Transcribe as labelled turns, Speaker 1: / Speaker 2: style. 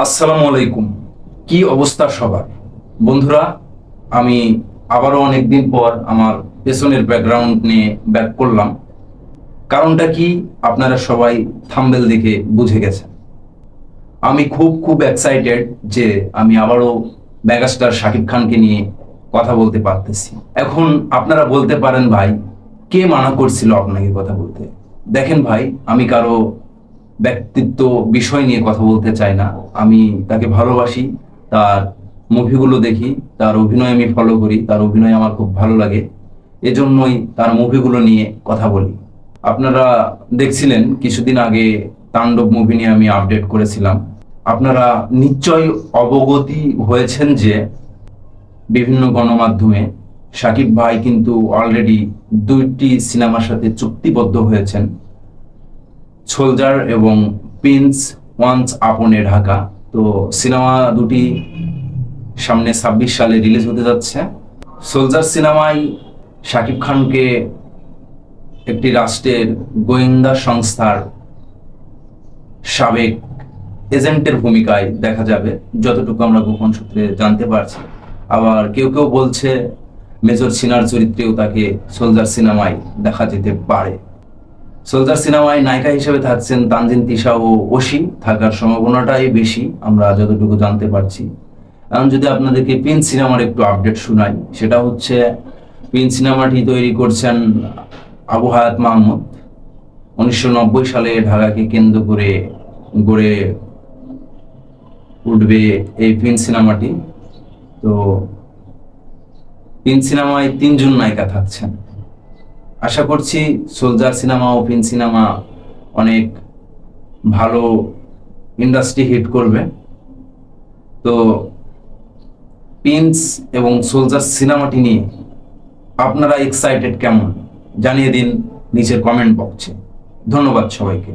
Speaker 1: আসসালামু আলাইকুম। কি অবস্থা সবার? বন্ধুরা, আমি আবারও অনেকদিন পর আমার পেছনের ব্যাকগ্রাউন্ড নিয়ে ব্যাক করলাম। কারণটা কি আপনারা সবাই থাম্বনেল দেখে বুঝে গেছেন। আমি খুব খুব এক্সাইটেড যে আমি আবারও মেগাস্টার শাকিব খানকে নিয়ে কথা বলতে পারতেছি। এখন আপনারা বলতে পারেন, ভাই কে মানা করছিল আপনাকে কথা বলতে? দেখেন ভাই, আমি কারো ব্যক্তিত্ব বিষয় নিয়ে কথা বলতে চাই না। আমি তাকে ভালোবাসি, তার মুভিগুলো দেখি, তার অভিনয় আমি ফলো করি, তার অভিনয় আমার খুব ভালো লাগে। এজন্যই তার মুভিগুলো নিয়ে কথা বলি। আপনারা দেখছিলেন কিছুদিন আগে তাণ্ডব মুভি নিয়ে আমি আপডেট করেছিলাম। আপনারা নিশ্চয় অবগতি হয়েছেন যে বিভিন্ন গণমাধ্যমে শাকিব ভাই কিন্তু অলরেডি দুইটি সিনেমার সাথে চুক্তিবদ্ধ হয়েছেন, সোলজার এবং প্রিন্স ওয়ান্স আপন এ ঢাকা। তো সিনেমা দুটি সামনে 26 সালে রিলিজ হতে যাচ্ছে। সোলজার সিনেমায় শাকিব খানকে একটি রাষ্ট্রের গোয়েন্দা সংস্থার সাবেক এজেন্টের ভূমিকায় দেখা যাবে, যতটুকু আমরা গোপন সূত্রে জানতে পারছি। আবার কেউ কেউ বলছে মেজর সিনার চরিত্রেও তাকে সোলজার সিনেমায় দেখা যেতে পারে। সোলজার সিনেমায় নায়িকা হিসেবে থাকছেন তানজিন তিশা ও অসি, থাকার সম্ভাবনাটাই বেশি আমরা যতটুকু জানতে পারছি। এখন যদি আপনাদেরকে পিন সিনেমার একটু আপডেট শোনাই, সেটা হচ্ছে পিন সিনেমাটি তৈরি করছেন আবু হায়াত মাহমুদ। 1990 সালে ঢাকাকে কেন্দ্র করে গড়ে উঠবে এই পিন সিনেমাটি। তো পিন সিনেমায় 3জন নায়িকা থাকছেন। আশা করছি সোলজার সিনেমা ও পিন সিনেমা অনেক ভালো ইন্ডাস্ট্রি হিট করবে। তো প্রিন্স এবং সোলজার সিনেমাটি নিয়ে আপনারা এক্সাইটেড কেমন জানিয়ে দিন নিচের কমেন্ট বক্সে। ধন্যবাদ সবাইকে।